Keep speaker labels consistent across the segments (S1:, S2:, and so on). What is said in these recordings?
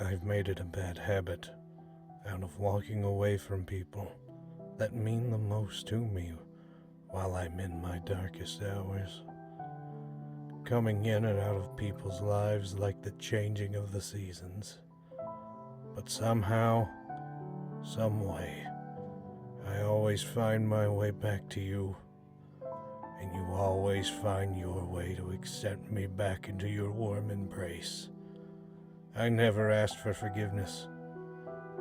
S1: I've made it a bad habit out of walking away from people that mean the most to me while I'm in my darkest hours. Coming in and out of people's lives like the changing of the seasons. But somehow, some way, I always find my way back to you, and you always find your way to accept me back into your warm embrace. I never asked for forgiveness.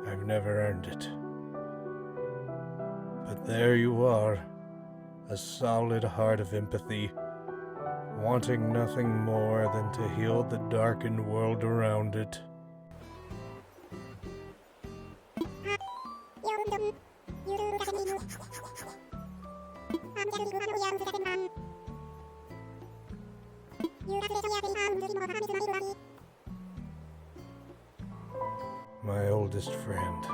S1: I've never earned it. But there you are, a solid heart of empathy, wanting nothing more than to heal the darkened world around it. My oldest friend,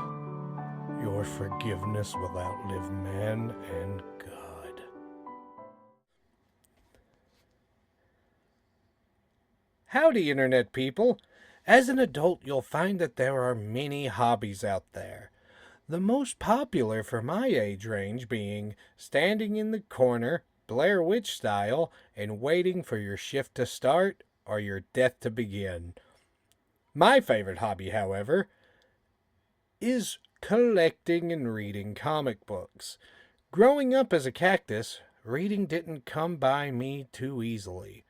S1: your forgiveness will outlive man and God. Howdy, Internet people. As an adult, you'll find that there are many hobbies out there. The most popular for my age range being standing in the corner, Blair Witch style, and waiting for your shift to start or your death to begin. My favorite hobby, however, is collecting and reading comic books. Growing up as a cactus, reading didn't come by me too easily.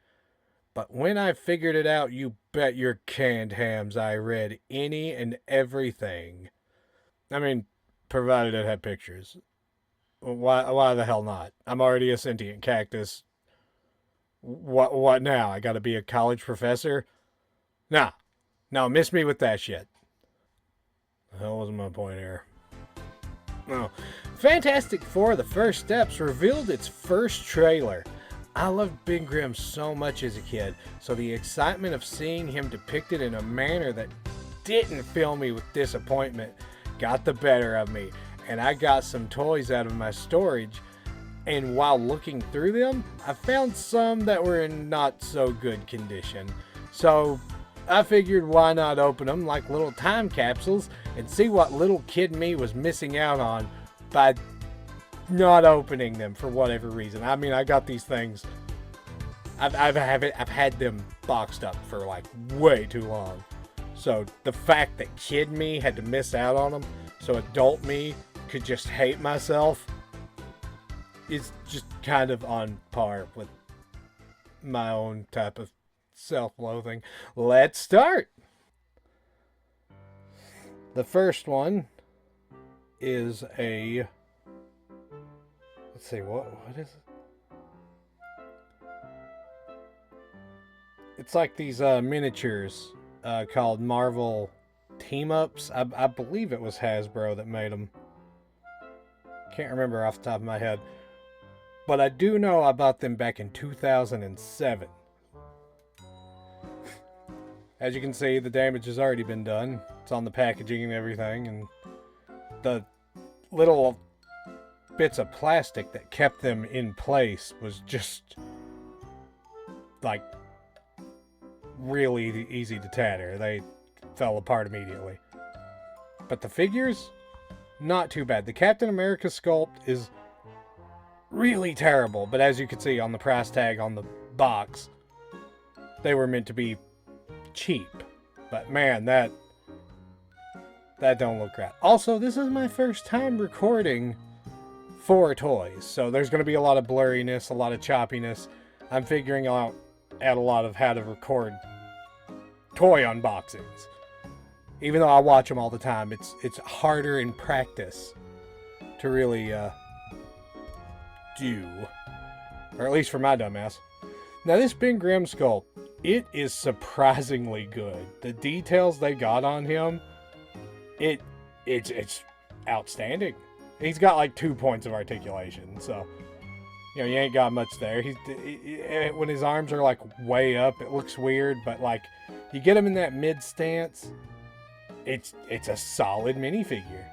S1: But when I figured it out, you bet your canned hams I read any and everything. I mean, provided it had pictures. Why the hell not? I'm already a sentient cactus. What now? I gotta be a college professor? Nah. No, miss me with that shit. The hell was my point here? Oh. Fantastic Four: The First Steps revealed its first trailer. I loved Ben Grimm so much as a kid, so the excitement of seeing him depicted in a manner that didn't fill me with disappointment got the better of me, and I got some toys out of my storage, and while looking through them, I found some that were in not so good condition. So I figured why not open them like little time capsules and see what little kid me was missing out on by not opening them for whatever reason. I mean, I got these things. I've had them boxed up for like way too long. So the fact that kid me had to miss out on them, so adult me could just hate myself, is just kind of on par with my own type of self-loathing. Let's start. The first one is a... Let's see, what is it? It's like these miniatures called Marvel Team-Ups. I believe it was Hasbro that made them. Can't remember off the top of my head. But I do know I bought them back in 2007. As you can see, the damage has already been done. It's on the packaging and everything. And the little bits of plastic that kept them in place was just like really easy to tatter. They fell apart immediately. But the figures, not too bad. The Captain America sculpt is really terrible, but as you can see on the price tag on the box, they were meant to be cheap. But man, that don't look right. Also, this is my first time recording 4 toys, so there's going to be a lot of blurriness, a lot of choppiness. I'm figuring out a lot of how to record toy unboxings. Even though I watch them all the time, it's harder in practice to really do. Or at least for my dumbass. Now this Ben Grimm sculpt, it is surprisingly good. The details they got on him, it's outstanding. He's got like 2 points of articulation, so you know, you ain't got much there. When his arms are like way up, it looks weird, but like you get him in that mid stance, it's a solid minifigure.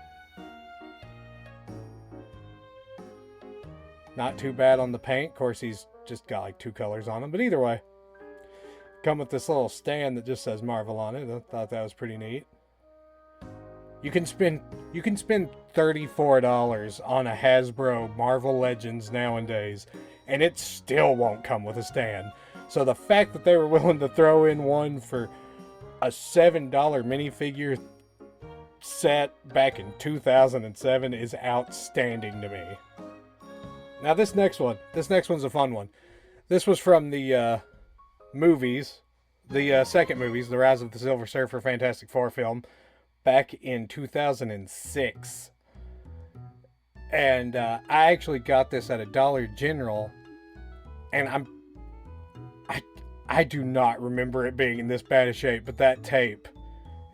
S1: Not too bad on the paint. Of course, he's just got like 2 colors on him, but either way. come with this little stand that just says Marvel on it. I thought that was pretty neat. You can spend $34 on a Hasbro Marvel Legends nowadays, and it still won't come with a stand. So the fact that they were willing to throw in one for a $7 minifigure set back in 2007 is outstanding to me. Now this next one's a fun one. This was from the movies, the second movies, The Rise of the Silver Surfer Fantastic Four film, back in 2006. And I actually got this at a Dollar General, and I do not remember it being in this bad a shape, but that tape,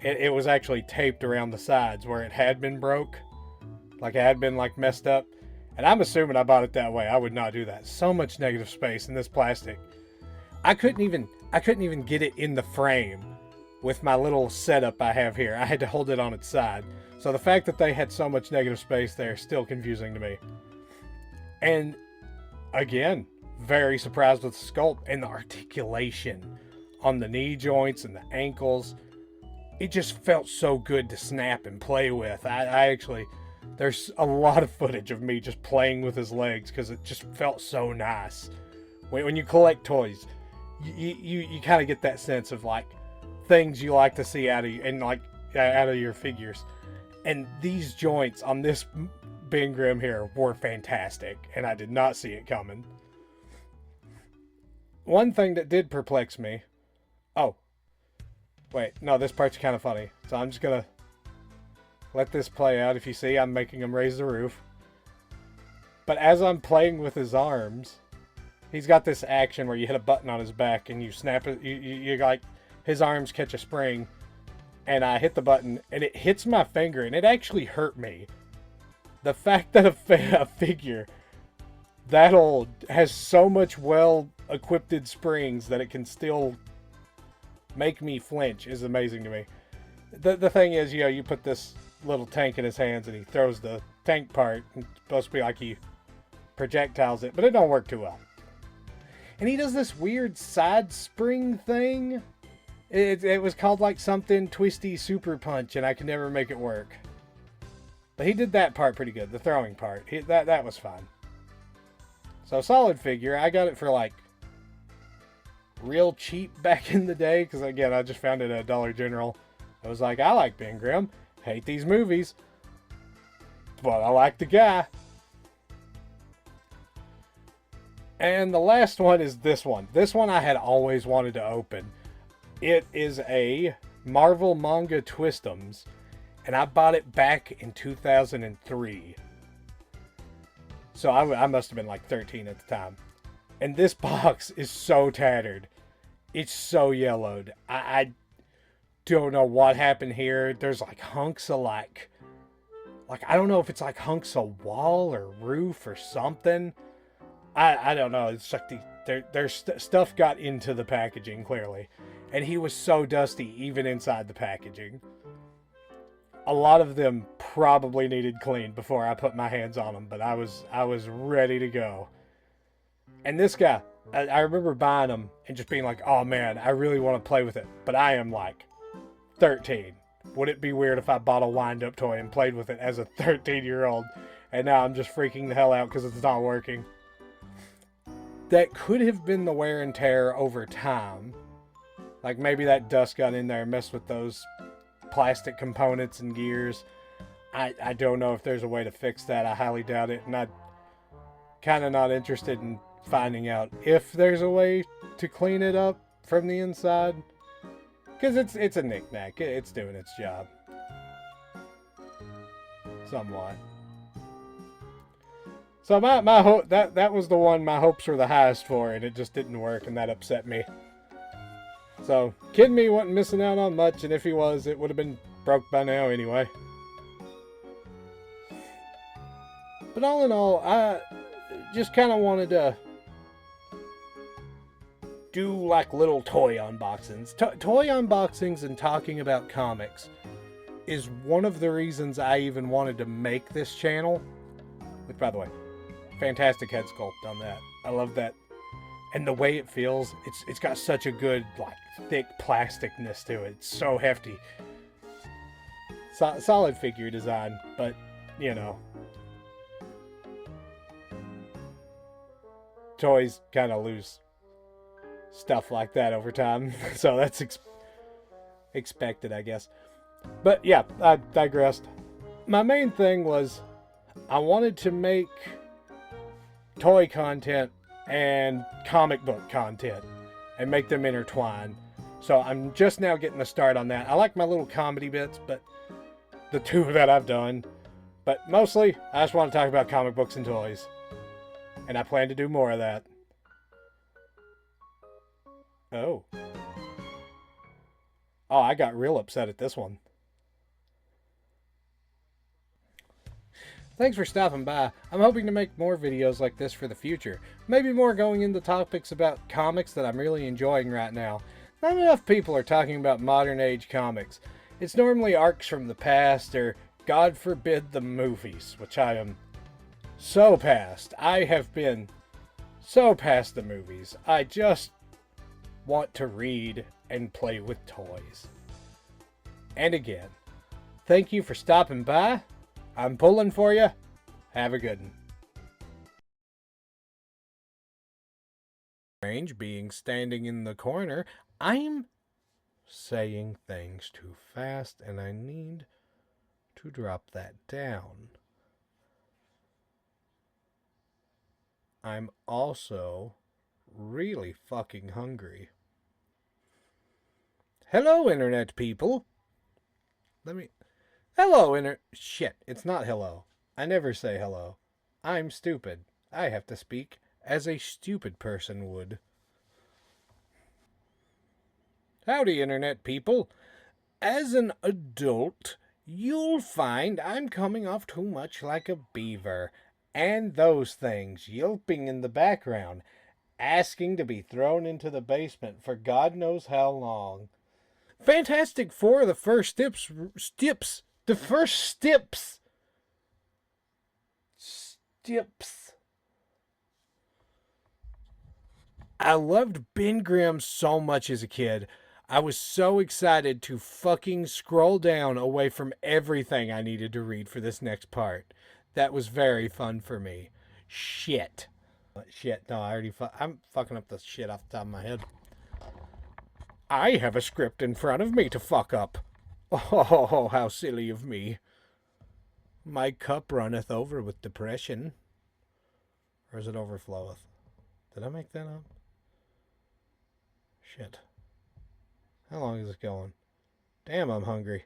S1: it was actually taped around the sides where it had been broke, like it had been like messed up. And I'm assuming I bought it that way. I would not do that. So much negative space in this plastic. I couldn't even get it in the frame with my little setup I have here. I had to hold it on its side. So the fact that they had so much negative space there is still confusing to me. And again, very surprised with the sculpt and the articulation on the knee joints and the ankles. It just felt so good to snap and play with. I actually, there's a lot of footage of me just playing with his legs because it just felt so nice. When you collect toys, you kind of get that sense of like things you like to see out of your figures. And these joints on this Ben Grimm here were fantastic, and I did not see it coming. One thing that did perplex me. Oh, wait, no, this part's kind of funny. So I'm just gonna let this play out. If you see, I'm making him raise the roof. But as I'm playing with his arms, he's got this action where you hit a button on his back and you snap it. You like, his arms catch a spring, and I hit the button and it hits my finger and it actually hurt me. The fact that a figure that old has so much well-equipped springs that it can still make me flinch is amazing to me. The thing is, you know, you put this little tank in his hands and he throws the tank part. It's supposed to be like he projectiles it, but it don't work too well. And he does this weird side spring thing. It was called like something twisty super punch, and I could never make it work. But he did that part pretty good, the throwing part. That was fun. So solid figure. I got it for like real cheap back in the day, because again, I just found it at Dollar General. I was like, I like Ben Grimm. Hate these movies, but I like the guy. And the last one is this one. This one I had always wanted to open. It is a Marvel manga Twistums, and I bought it back in 2003. So I must have been like 13 at the time. And this box is so tattered. It's so yellowed. I don't know what happened here. There's like hunks of like I don't know if it's like hunks of wall or roof or something. I don't know. It's like there's stuff got into the packaging clearly. And he was so dusty even inside the packaging. A lot of them probably needed cleaned before I put my hands on them, but I was ready to go. And this guy, I remember buying him and just being like, oh man, I really want to play with it. But I am like 13. Would it be weird if I bought a wind-up toy and played with it as a 13-year-old? And now I'm just freaking the hell out because it's not working. That could have been the wear and tear over time. Like maybe that dust got in there and messed with those plastic components and gears. I don't know if there's a way to fix that. I highly doubt it. And I'm kind of not interested in finding out if there's a way to clean it up from the inside. Because it's a knick-knack. It's doing its job. Somewhat. So my hope that was the one my hopes were the highest for, and it just didn't work, and that upset me. So, Kid Me wasn't missing out on much, and if he was, it would have been broke by now anyway. But all in all, I just kind of wanted to do like little toy unboxings. Toy unboxings and talking about comics is one of the reasons I even wanted to make this channel. Which, by the way, fantastic head sculpt on that. I love that. and the way it feels, it's got such a good like thick plasticness to it. It's so hefty. Solid figure design, but you know, toys kind of lose stuff like that over time, so that's expected, I guess. But yeah, I digressed. My main thing was I wanted to make toy content and comic book content and make them intertwine. So I'm just now getting the start on that. I like my little comedy bits, but the two that I've done. But mostly, I just want to talk about comic books and toys. And I plan to do more of that. Oh. Oh, I got real upset at this one. Thanks for stopping by. I'm hoping to make more videos like this for the future. Maybe more going into topics about comics that I'm really enjoying right now. Not enough people are talking about modern age comics. It's normally arcs from the past or, God forbid, the movies, which I am so past. I have been so past the movies. I just want to read and play with toys. And again, thank you for stopping by. I'm pulling for you. Have a good one. Strange being standing in the corner. I'm saying things too fast and I need to drop that down. I'm also really fucking hungry. Hello, internet people. Hello, Shit, it's not hello. I never say hello. I'm stupid. I have to speak as a stupid person would. Howdy, internet people. As an adult, you'll find I'm coming off too much like a beaver. And those things yelping in the background, asking to be thrown into the basement for God knows how long. Fantastic Four, the first steps. I loved Ben Grimm so much as a kid. I was so excited to fucking scroll down away from everything I needed to read for this next part. That was very fun for me. Shit. Shit, no, I'm fucking up the shit off the top of my head. I have a script in front of me to fuck up. Oh, how silly of me. My cup runneth over with depression. Or is it overfloweth? Did I make that up? Shit. How long is this going? Damn, I'm hungry.